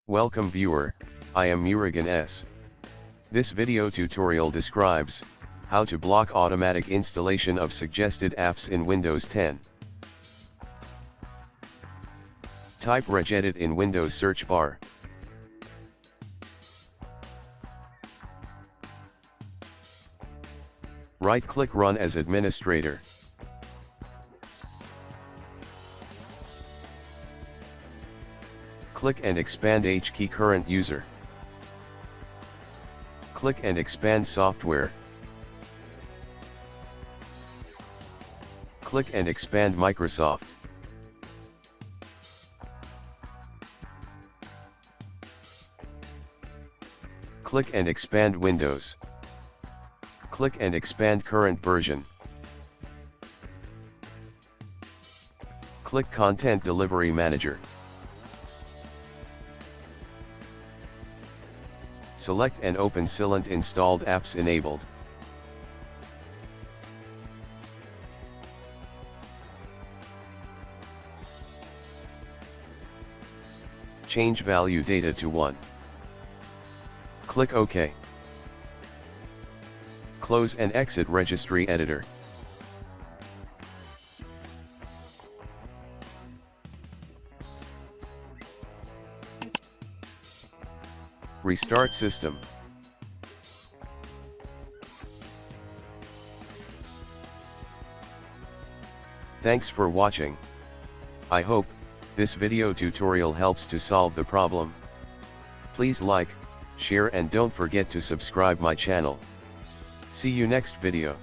Welcome viewer, I am Murugan S. This video tutorial describes how to block automatic installation of suggested apps in Windows 10. Type regedit in Windows search bar. Right-click Run as administrator. Click and expand HKey current user. Click and expand software. Click and expand Microsoft. Click and expand Windows. Click and expand current version. Click Content Delivery Manager. Select and open Silent installed apps enabled. Change value data to 1. Click OK. Close and exit Registry Editor. Restart system. Thanks for watching. I hope this video tutorial helps to solve the problem. Please like, share and don't forget to subscribe my channel. See you next video.